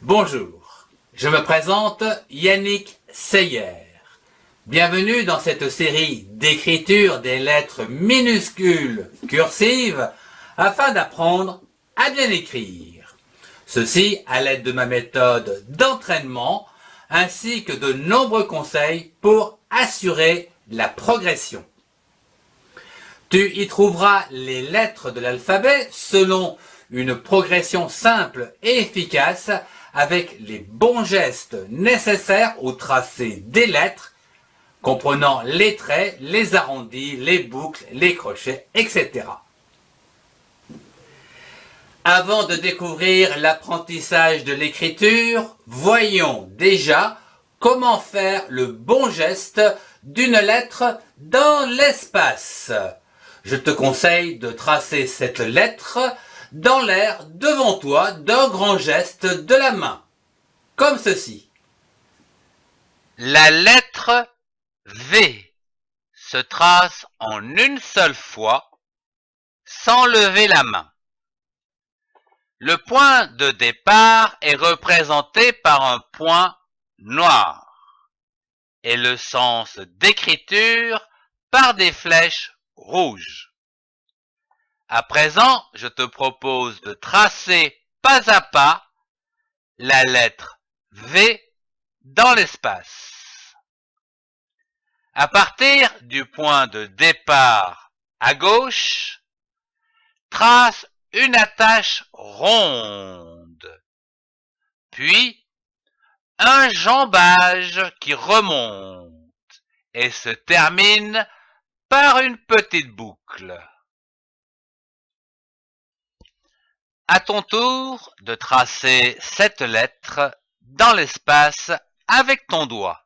Bonjour, je me présente Yannick Seyer. Bienvenue dans cette série d'écriture des lettres minuscules cursives afin d'apprendre à bien écrire. Ceci à l'aide de ma méthode d'entraînement ainsi que de nombreux conseils pour assurer la progression. Tu y trouveras les lettres de l'alphabet selon une progression simple et efficace avec les bons gestes nécessaires au tracé des lettres, comprenant les traits, les arrondis, les boucles, les crochets, etc. Avant de découvrir l'apprentissage de l'écriture, voyons déjà comment faire le bon geste d'une lettre dans l'espace. Je te conseille de tracer cette lettre dans l'air devant toi d'un grand geste de la main, comme ceci. La lettre V se trace en une seule fois, sans lever la main. Le point de départ est représenté par un point noir et le sens d'écriture par des flèches rouges. À présent, je te propose de tracer pas à pas la lettre V dans l'espace. À partir du point de départ à gauche, trace une attache ronde, puis un jambage qui remonte et se termine par une petite boucle. À ton tour de tracer cette lettre dans l'espace avec ton doigt.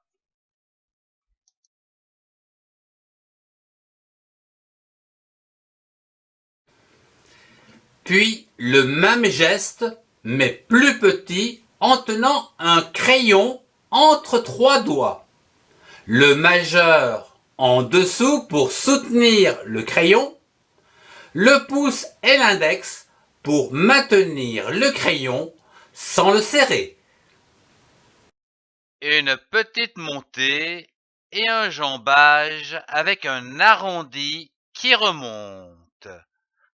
Puis le même geste, mais plus petit, en tenant un crayon entre trois doigts. Le majeur en dessous pour soutenir le crayon, le pouce et l'index pour maintenir le crayon sans le serrer. Une petite montée et un jambage avec un arrondi qui remonte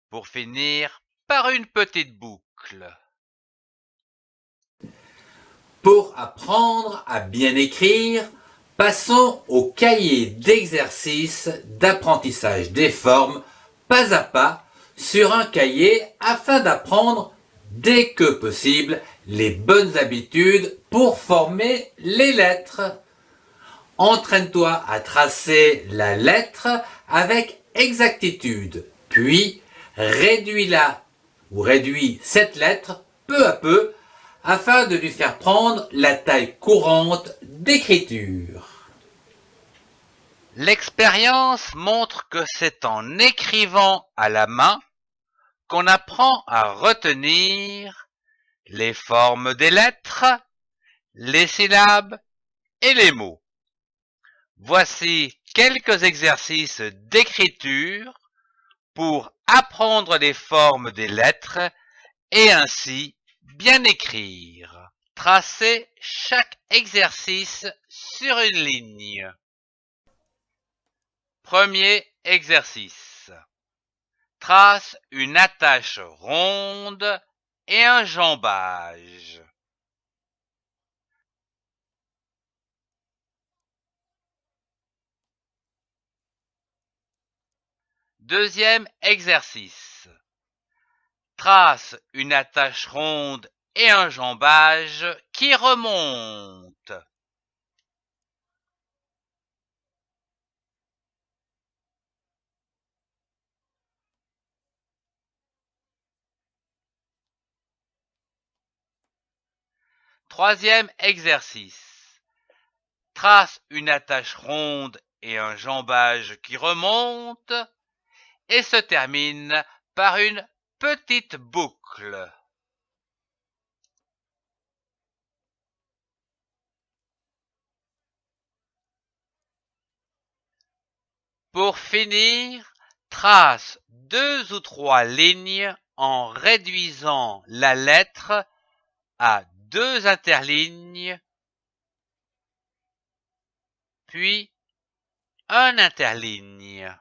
pour finir par une petite boucle. Pour apprendre à bien écrire, passons au cahier d'exercices d'apprentissage des formes pas à pas sur un cahier afin d'apprendre dès que possible les bonnes habitudes pour former les lettres. Entraîne-toi à tracer la lettre avec exactitude, puis réduis-la ou réduis cette lettre peu à peu afin de lui faire prendre la taille courante d'écriture. L'expérience montre que c'est en écrivant à la main qu'on apprend à retenir les formes des lettres, les syllabes et les mots. Voici quelques exercices d'écriture pour apprendre les formes des lettres et ainsi bien écrire. Tracez chaque exercice sur une ligne. Premier exercice. Trace une attache ronde et un jambage. Deuxième exercice. Trace une attache ronde et un jambage qui remonte. Troisième exercice. Trace une attache ronde et un jambage qui remonte et se termine par une petite boucle. Pour finir, trace 2 ou 3 lignes en réduisant la lettre à 2 interlignes, puis un interligne.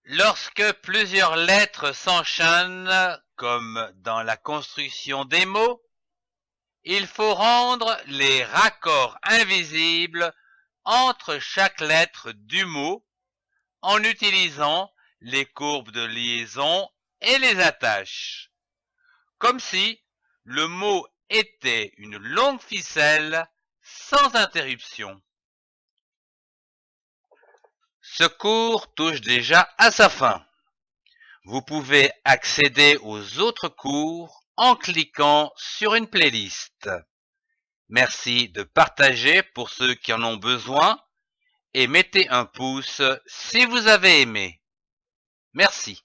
Lorsque plusieurs lettres s'enchaînent, comme dans la construction des mots, il faut rendre les raccords invisibles entre chaque lettre du mot en utilisant les courbes de liaison et les attaches, comme si le mot était une longue ficelle sans interruption. Ce cours touche déjà à sa fin. Vous pouvez accéder aux autres cours en cliquant sur une playlist. Merci de partager pour ceux qui en ont besoin et mettez un pouce si vous avez aimé. Merci.